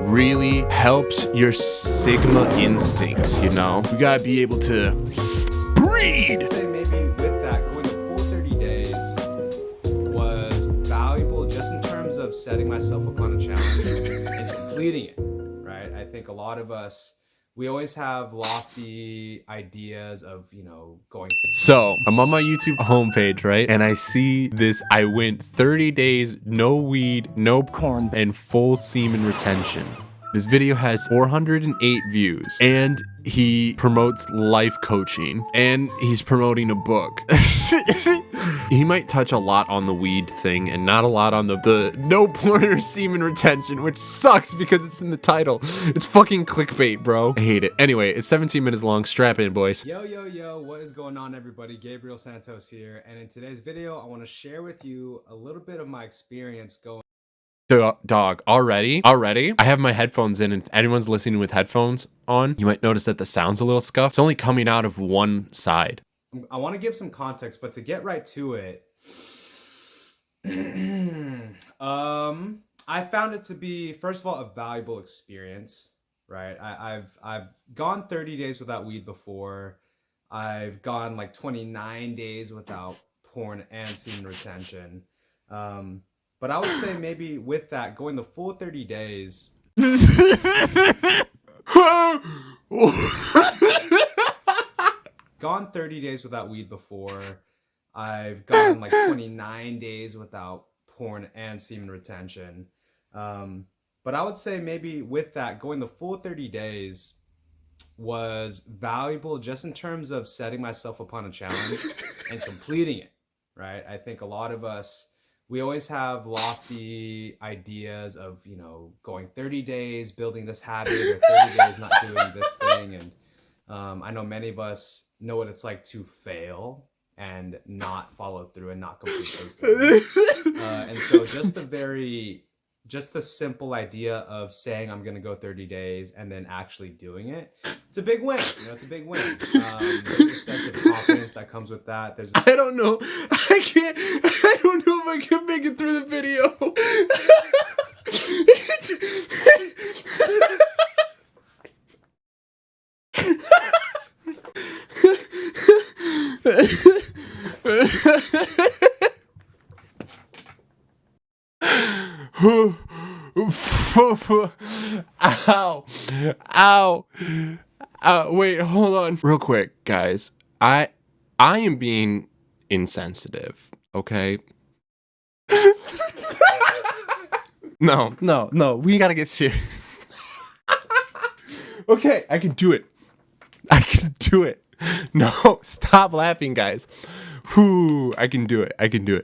really helps your sigma instincts, you know? You gotta be able to breed. I'd say maybe with that, going the full 30 days was valuable just in terms of setting myself upon a challenge and completing it, right? I think a lot of us, we always have lofty ideas of, going. So I'm on my YouTube homepage, right? And I see this, I went 30 days, no weed, no porn, and full semen retention. This video has 408 views, and he promotes life coaching, and he's promoting a book. He might touch a lot on the weed thing and not a lot on the no porn or semen retention, which sucks because it's in the title. It's fucking clickbait, bro. I hate it. Anyway, it's 17 minutes long. Strap in, boys. Yo, what is going on, everybody? Gabriel Santos here, and in today's video, I want to share with you a little bit of my experience going. Dog, already, I have my headphones in, and if anyone's listening with headphones on, you might notice that the sound's a little scuffed. It's only coming out of one side. I want to give some context, but to get right to it, I found it to be, first of all, a valuable experience, right? I've gone 30 days without weed before. I've gone like 29 days without porn and semen retention. But I would say maybe with that, going the full 30 days. Gone 30 days without weed before. I've gone like 29 days without porn and semen retention. But I would say maybe with that, going the full 30 days was valuable just in terms of setting myself upon a challenge and completing it, right? I think a lot of us, we always have lofty ideas of, going 30 days, building this habit, or 30 days not doing this thing. And I know many of us know what it's like to fail and not follow through and not complete those things. And so just the simple idea of saying I'm going to go 30 days and then actually doing it, it's a big win. It's a big win. There's a sense of confidence that comes with that. I don't know. I don't know if I can make it through the video. Ow. Wait, hold on. Real quick, guys. I am being insensitive, okay? No. We gotta get serious. Okay, I can do it. No, stop laughing, guys. I can do it.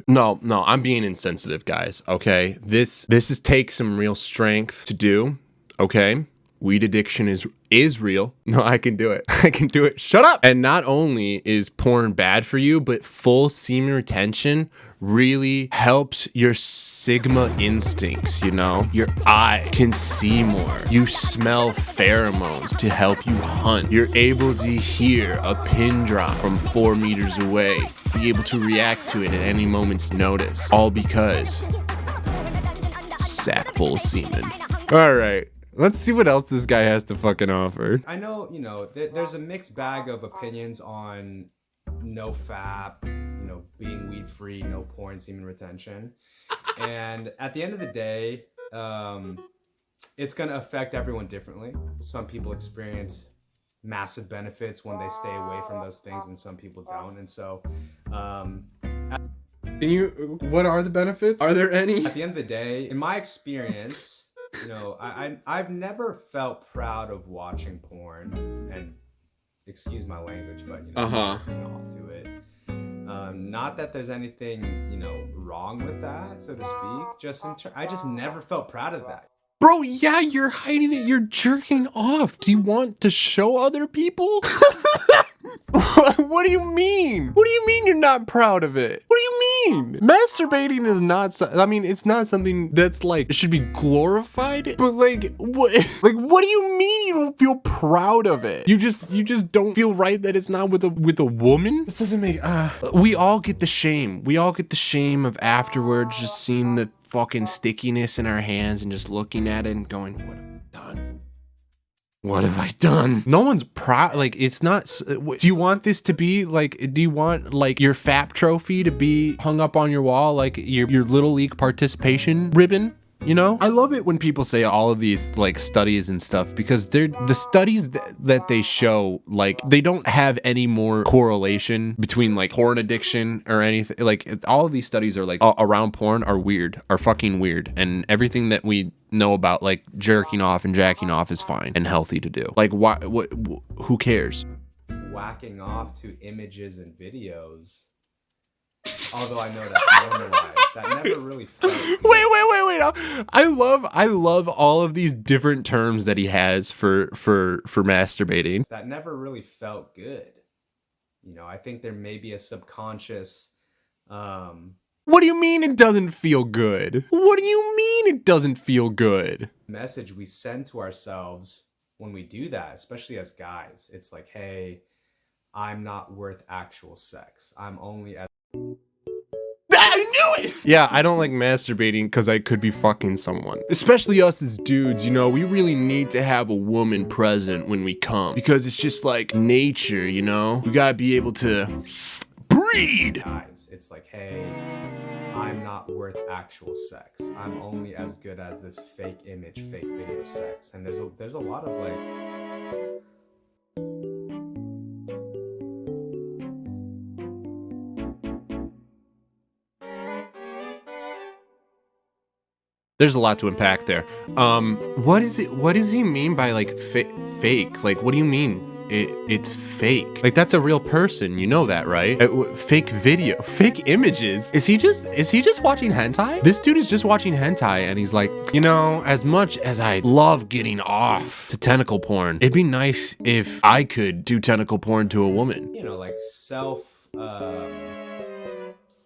No, I'm being insensitive, guys, okay? This takes some real strength to do, okay? Weed addiction is real. No, I can do it. Shut up! And not only is porn bad for you, but full semen retention really helps your sigma instincts, Your eye can see more. You smell pheromones to help you hunt. You're able to hear a pin drop from 4 meters away, be able to react to it at any moment's notice, all because sack full of semen. All right. Let's see what else this guy has to fucking offer. I know, there's a mixed bag of opinions on no FAP, being weed free, no porn, semen retention. And at the end of the day, it's going to affect everyone differently. Some people experience massive benefits when they stay away from those things, and some people don't. And so, what are the benefits? Are there any? At the end of the day, in my experience, I've never felt proud of watching porn, and excuse my language, but off to it. Not that there's anything wrong with that, so to speak. I just never felt proud of that. Bro, yeah, you're hiding it. You're jerking off. Do you want to show other people? What do you mean? What do you mean you're not proud of it? What do you mean? Masturbating is not, it's not something that's like, it should be glorified, but what do you mean you don't feel proud of it? You just don't feel right that it's not with a woman? This doesn't make, we all get the shame. We all get the shame of afterwards just seeing the fucking stickiness in our hands and just looking at it and going, what a done? What have I done? No one's proud. Like, it's not. Do you want this to be like? Do you want like your FAP trophy to be hung up on your wall, like your little league participation ribbon? You know, I love it when people say all of these like studies and stuff, because they're the studies that they show, like they don't have any more correlation between like porn addiction or anything. Like all of these studies are like around porn are fucking weird, and everything that we know about like jerking off and jacking off is fine and healthy to do. Like who cares? Whacking off to images and videos. Although I know that's normalized, that never really felt good. Wait. I love all of these different terms that he has for masturbating. That never really felt good. You know, I think there may be a subconscious What do you mean it doesn't feel good? What do you mean it doesn't feel good? message we send to ourselves when we do that, especially as guys. It's like, hey, I'm not worth actual sex. I'm only as I knew it! Yeah, I don't like masturbating because I could be fucking someone. Especially us as dudes, you know, we really need to have a woman present when we come, because it's just like nature, you know? We gotta be able to breed! guys. It's like, hey, I'm not worth actual sex. I'm only as good as this fake image, fake video sex. And there's a lot of like, There's a lot to unpack there. What does he mean by like fake? Like, what do you mean? It's fake. Like, that's a real person. You know that, right? Fake video, fake images. Is he just watching hentai? This dude is just watching hentai, and he's like, you know, as much as I love getting off to tentacle porn, it'd be nice if I could do tentacle porn to a woman. you know, like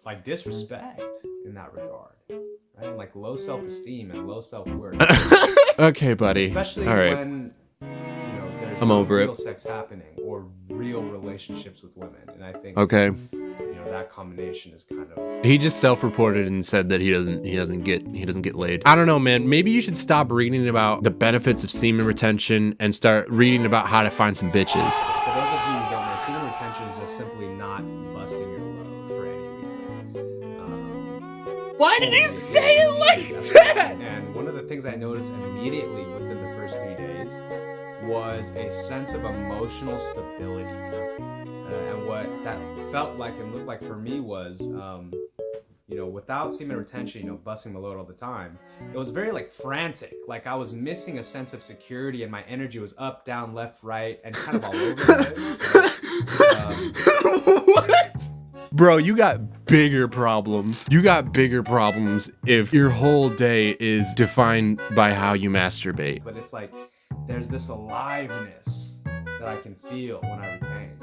like disrespect in that regard. Right? Like low self-esteem and low self-worth. Okay, buddy. Especially all right. when, you know, there's I'm over real it. sex happening or real relationships with women. And I think, Okay. you know, that combination is kind of... He just self-reported and said that he doesn't get laid. I don't know, man. Maybe you should stop reading about the benefits of semen retention and start reading about how to find some bitches. For those of you who don't know, semen retention is just simply not busting your load for any reason. Why did he say it like that? And one of the things I noticed immediately within the first 3 days was a sense of emotional stability. And what that felt like and looked like for me was, you know, without semen retention, you know, busting the load all the time, it was very like frantic. Like I was missing a sense of security and my energy was up, down, left, right, and kind of all over the place. What? Bro, you got bigger problems. You got bigger problems if your whole day is defined by how you masturbate. But it's like there's this aliveness that I can feel when I retain,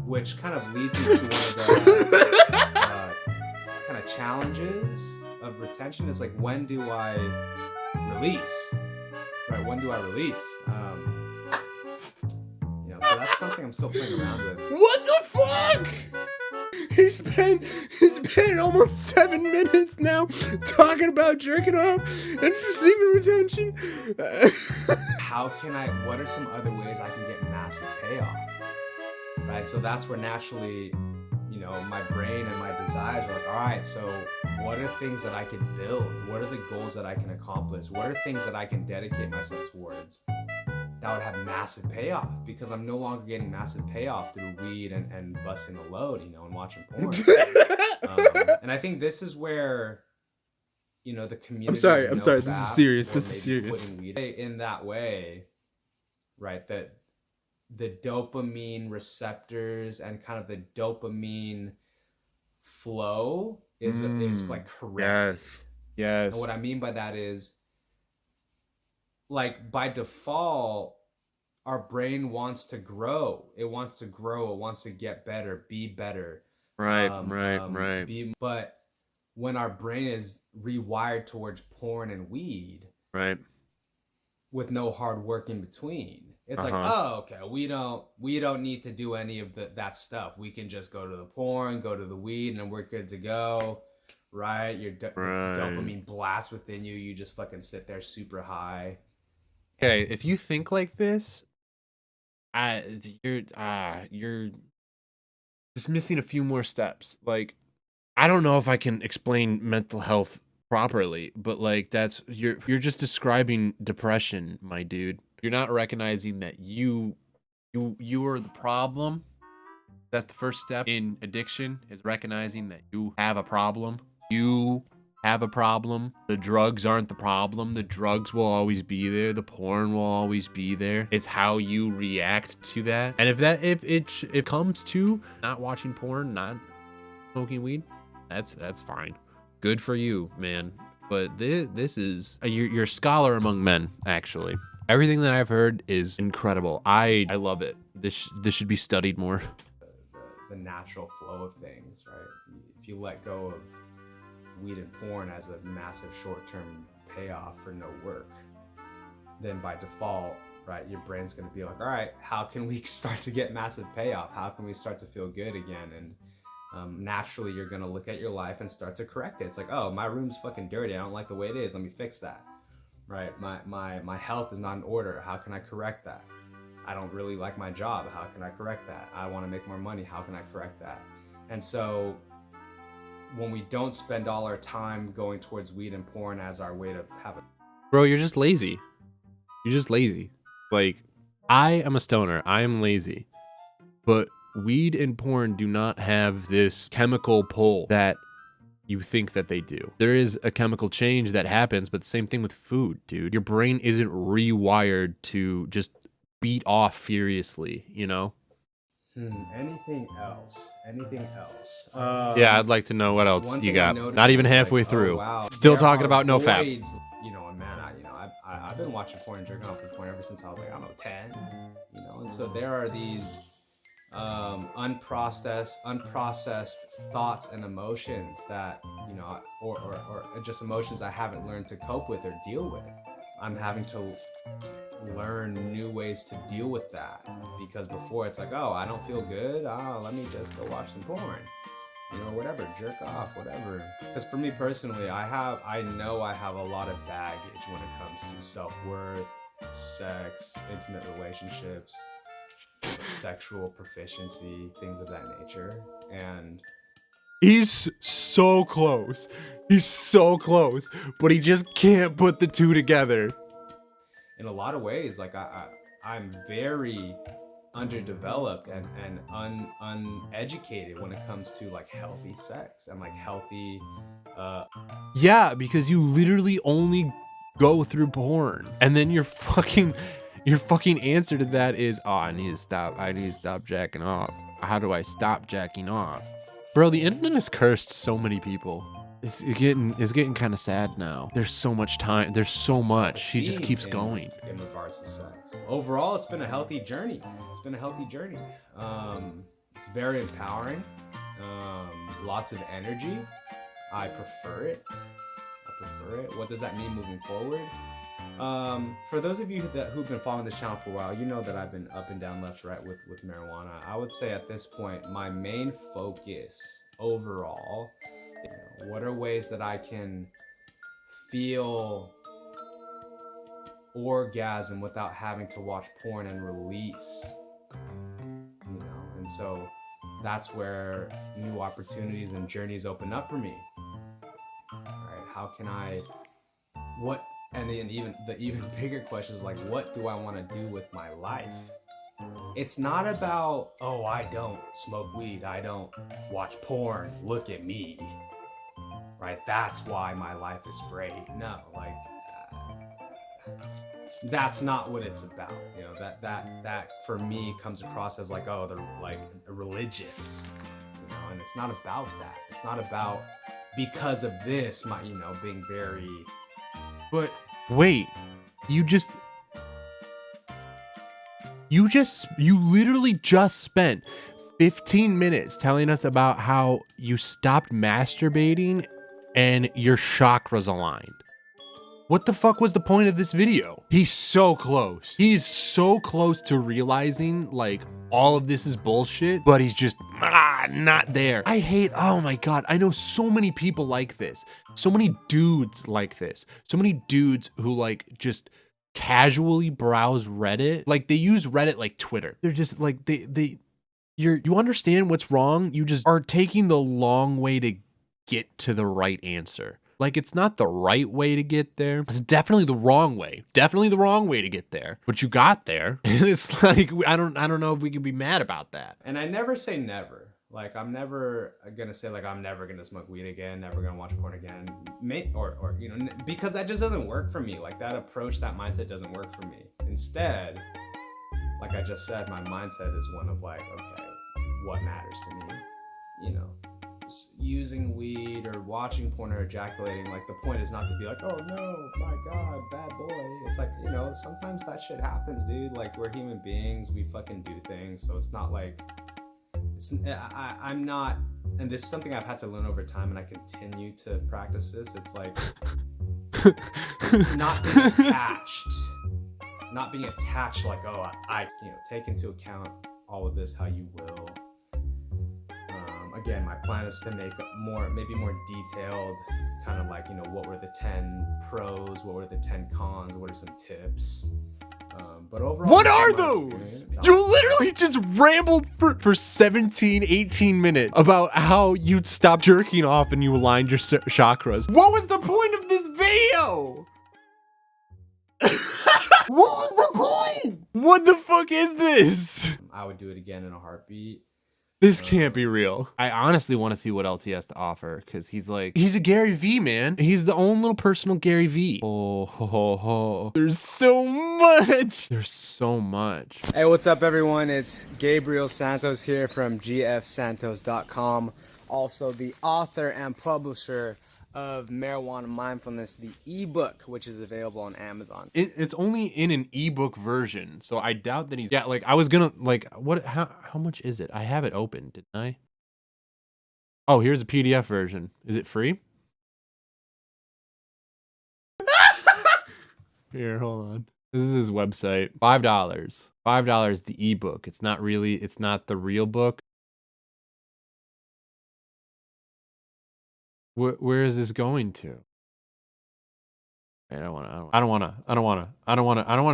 which kind of leads me to one of the kind of challenges of retention. Is like, when do I release? Right? When do I release? You know, so that's something I'm still playing around with. What the fuck? He's been almost 7 minutes now talking about jerking off and semen retention. What are some other ways I can get massive payoff? Right? So that's where naturally, you know, my brain and my desires are like, all right, so what are things that I can build? What are the goals that I can accomplish? What are things that I can dedicate myself towards that would have massive payoff? Because I'm no longer getting massive payoff through weed and busting the load, you know, and watching porn. And I think this is where, you know, the community... I'm sorry, this is serious, in that way, right, that the dopamine receptors and kind of the dopamine flow is like correct. Yes. And what I mean by that is, like, by default, our brain wants to grow. It wants to grow. It wants to get better, be better. Right. But when our brain is rewired towards porn and weed, right, with no hard work in between, it's like, oh, okay, we don't need to do any of that stuff. We can just go to the porn, go to the weed, and we're good to go. right? Your Right. dopamine blasts within you. You just fucking sit there super high. Okay, if you think like this, I you're just missing a few more steps. Like, I don't know if I can explain mental health properly, but like that's you're just describing depression, my dude. You're not recognizing that you are the problem. That's the first step in addiction, is recognizing that you have a problem. You have a problem. The drugs aren't the problem. The drugs will always be there. The porn will always be there. It's how you react to that. And if it comes to not watching porn, not smoking weed, that's fine. Good for you, man. But this is you're a scholar among men, actually. Everything that I've heard is incredible. I love it. This should be studied more. The natural flow of things, right? If you let go of weed and porn as a massive short-term payoff for no work, then by default, right, your brain's going to be like, all right, how can we start to get massive payoff? How can we start to feel good again? And naturally, you're going to look at your life and start to correct it. It's like, oh, my room's fucking dirty. I don't like the way it is. Let me fix that. Right? My health is not in order. How can I correct that? I don't really like my job. How can I correct that? I want to make more money. How can I correct that? And so when we don't spend all our time going towards weed and porn as our way to have it. Bro, you're just lazy. You're just lazy. Like, I am a stoner. I am lazy. But weed and porn do not have this chemical pull that you think that they do. There is a chemical change that happens, but the same thing with food, dude. Your brain isn't rewired to just beat off furiously, you know? Anything else? Anything else? Yeah, I'd like to know what else One you thing I got. noticed Not even was halfway like, through. oh, wow, Still there talking are about no fap. voids, you know, and man, I've been watching porn and jerking off for porn ever since I was like, I don't know, 10, you know, and so there are these unprocessed thoughts and emotions that, you know, or just emotions I haven't learned to cope with or deal with. I'm having to learn new ways to deal with that, because before it's like, oh, I don't feel good, let me just go watch some porn, you know, whatever, jerk off, whatever. Because for me personally, I know I have a lot of baggage when it comes to self-worth, sex, intimate relationships, sexual proficiency, things of that nature. And He's so close. He's so close, but he just can't put the two together. in a lot of ways, like I'm very underdeveloped and uneducated when it comes to like healthy sex and like healthy Yeah, because you literally only go through porn, and then your fucking answer to that is, oh, I need to stop jacking off. How do I stop jacking off? Bro, the internet has cursed so many people. It's getting kind of sad now. There's so much time. There's so much. She just keeps going. In regards to sex. Overall, it's been a healthy journey. It's been a healthy journey. It's very empowering. Lots of energy. I prefer it. What does that mean moving forward? For those of you who've been following this channel for a while, you know that I've been up and down, left, right with marijuana. I would say at this point, my main focus overall, you know, what are ways that I can feel orgasm without having to watch porn and release, you know? And so that's where new opportunities and journeys open up for me. All right, how can I, what, and then the even bigger question is like, what do I want to do with my life? It's not about, oh, I don't smoke weed, I don't watch porn, look at me, right? That's why my life is great. No, like, that's not what it's about. You know, that for me comes across as like, oh, they're like religious, you know, and it's not about that. It's not about, because of this, my, you know, being very, but wait, you literally just spent 15 minutes telling us about how you stopped masturbating and your chakras aligned. What the fuck was the point of this video? He's so close. He's so close to realizing like all of this is bullshit, but he's just, not there. I hate, oh my God, I know so many people like this. So many dudes like this. So many dudes who like just casually browse Reddit. Like they use Reddit like Twitter. They're just like, you understand what's wrong. You just are taking the long way to get to the right answer. Like it's not the right way to get there. It's definitely the wrong way. Definitely the wrong way to get there. But you got there. And it's like I don't know if we can be mad about that. And I never say never. Like I'm never gonna say like I'm never gonna smoke weed again, never gonna watch porn again, or you know, because that just doesn't work for me. Like that approach, that mindset doesn't work for me. Instead, like I just said, my mindset is one of like, okay, what matters to me, you know, just using weed or watching porn or ejaculating. Like the point is not to be like, oh no, my God, bad boy. It's like, you know, sometimes that shit happens, dude. Like we're human beings, we fucking do things. So it's not like, I'm not, and this is something I've had to learn over time, and I continue to practice this. It's like not being attached, like, oh, I you know, take into account all of this how you will. Again, my plan is to make maybe more detailed, kind of like, you know, what were the 10 pros, what were the 10 cons, what are some tips. But overall, what are those? You literally just rambled for 17, 18 minutes about how you'd stop jerking off and you aligned your chakras. What was the point of this video? What was the point? What the fuck is this? I would do it again in a heartbeat. This can't be real. I honestly want to see what else he has to offer, because he's a Gary V, man. He's the own little personal Gary V. Oh. There's so much. There's so much. Hey, what's up, everyone? It's Gabriel Santos here from gfsantos.com. Also the author and publisher of Marijuana Mindfulness, the ebook, which is available on Amazon. It's only in an ebook version, so I doubt that he's... Yeah, like, I was gonna... Like, what... How much is it? I have it open, didn't I? Oh, here's a PDF version. Is it free? Here, hold on. This is his website. $5. $5, the ebook. It's not the real book. Where is this going to? I don't want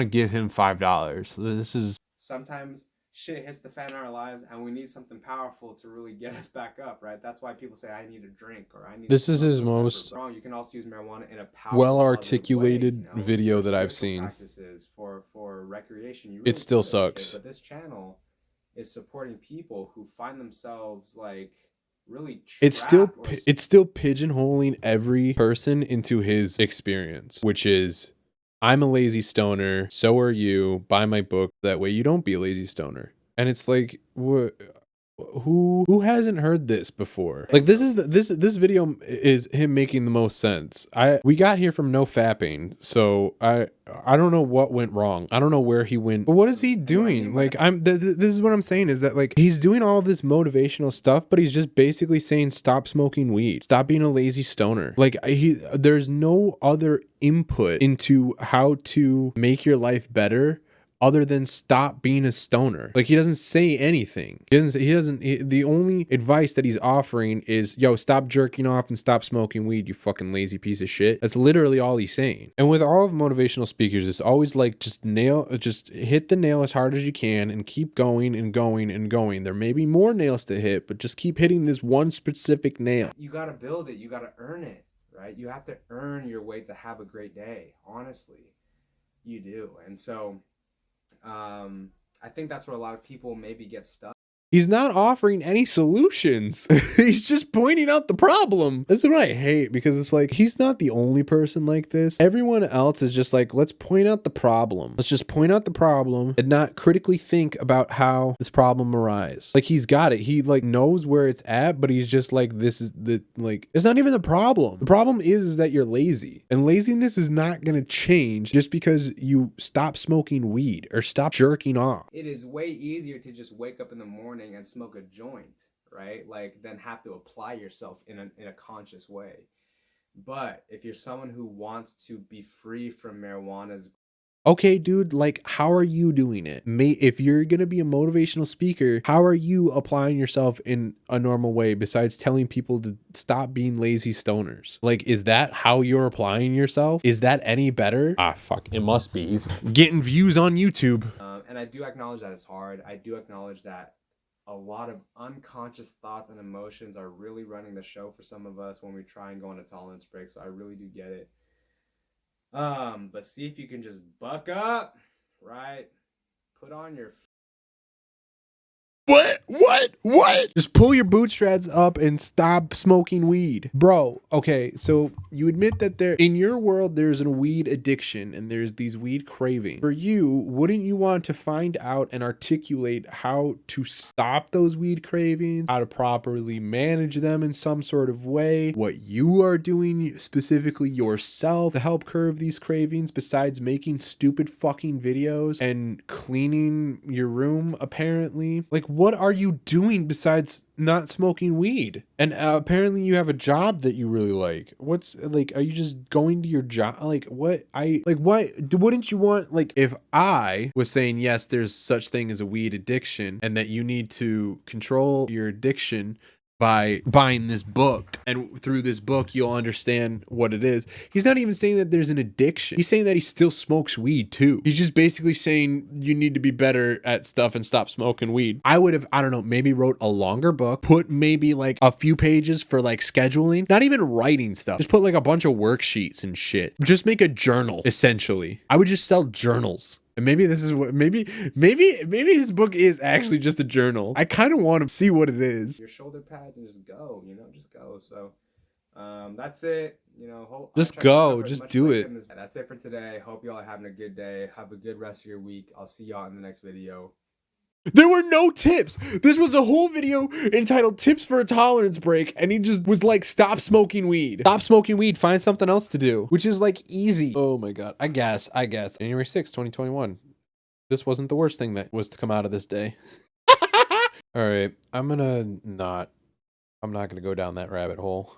to give him $5. This is... Sometimes shit hits the fan in our lives and we need something powerful to really get us back up, right? That's why people say I need a drink or I need... This is his most you can also use marijuana in a powerful, well-articulated way, you know, video that I've seen. Practices for recreation. You really it still sucks. But this channel is supporting people who find themselves like really it's still pigeonholing every person into his experience, which is, I'm a lazy stoner, so are you, buy my book, that way you don't be a lazy stoner. And it's like, who hasn't heard this before? Like, this video is him making the most sense. We got here from no fapping, so I don't know what went wrong. I don't know where he went. But what is he doing? Like, this is what I'm saying, is that like he's doing all of this motivational stuff, but he's just basically saying stop smoking weed, stop being a lazy stoner. Like there's no other input into how to make your life better other than stop being a stoner. Like, he doesn't say anything. The only advice that he's offering is, yo, stop jerking off and stop smoking weed, you fucking lazy piece of shit. That's literally all he's saying. And with all of motivational speakers, it's always like, just hit the nail as hard as you can and keep going and going and going. There may be more nails to hit, but just keep hitting this one specific nail. You got to build it. You got to earn it, right? You have to earn your way to have a great day. Honestly, you do. And so, I think that's where a lot of people maybe get stuck. He's not offering any solutions. He's just pointing out the problem. That's what I hate, because it's like, he's not the only person like this. Everyone else is just like, let's point out the problem. Let's just point out the problem and not critically think about how this problem arises. Like, he's got it. He like knows where it's at, but he's just like, this is it's not even the problem. The problem is that you're lazy, and laziness is not going to change just because you stop smoking weed or stop jerking off. It is way easier to just wake up in the morning and smoke a joint, right? Like, then have to apply yourself in a conscious way. But if you're someone who wants to be free from marijuana's Okay, dude, like, how are you doing it? If you're gonna be a motivational speaker, how are you applying yourself in a normal way besides telling people to stop being lazy stoners? Like, is that how you're applying yourself? Is that any better? Ah, fuck, it must be. He's getting views on YouTube. And I do acknowledge that it's hard. I do acknowledge that a lot of unconscious thoughts and emotions are really running the show for some of us when we try and go on a tolerance break. So I really do get it. But see if you can just buck up, right? Put on your What? Just pull your bootstraps up and stop smoking weed. Bro, okay, so you admit that in your world, there's a weed addiction and there's these weed cravings. For you, wouldn't you want to find out and articulate how to stop those weed cravings, how to properly manage them in some sort of way, what you are doing specifically yourself to help curb these cravings besides making stupid fucking videos and cleaning your room, apparently? Like, what are you doing besides not smoking weed? And apparently you have a job that you really like. What's like, are you just going to your job? Like, what? Wouldn't you want, like, if I was saying, yes, there's such thing as a weed addiction and that you need to control your addiction by buying this book, and through this book you'll understand what it is. He's not even saying that there's an addiction. He's saying that he still smokes weed too. He's just basically saying you need to be better at stuff and stop smoking weed. I would have, I don't know, maybe wrote a longer book, put maybe like a few pages for like scheduling, not even writing stuff, just put like a bunch of worksheets and shit. Just make a journal, essentially. I would just sell journals. And maybe this is what, maybe his book is actually just a journal. I kind of want to see what it is. your shoulder pads and just go, just go. So that's it. Just go, just do it. That's it for today. Hope you all are having a good day. Have a good rest of your week. I'll see y'all in the next video. There were no tips. This was a whole video entitled Tips for a Tolerance Break, and he just was like, stop smoking weed. Stop smoking weed. Find something else to do, which is like easy. Oh my God. I guess. January 6th, 2021. This wasn't the worst thing that was to come out of this day. All right. I'm not going to go down that rabbit hole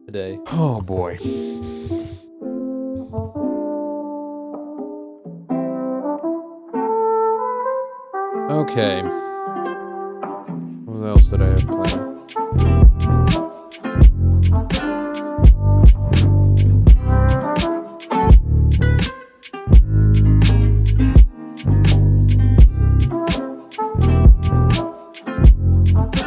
today. Oh boy. Okay. What else did I have planned?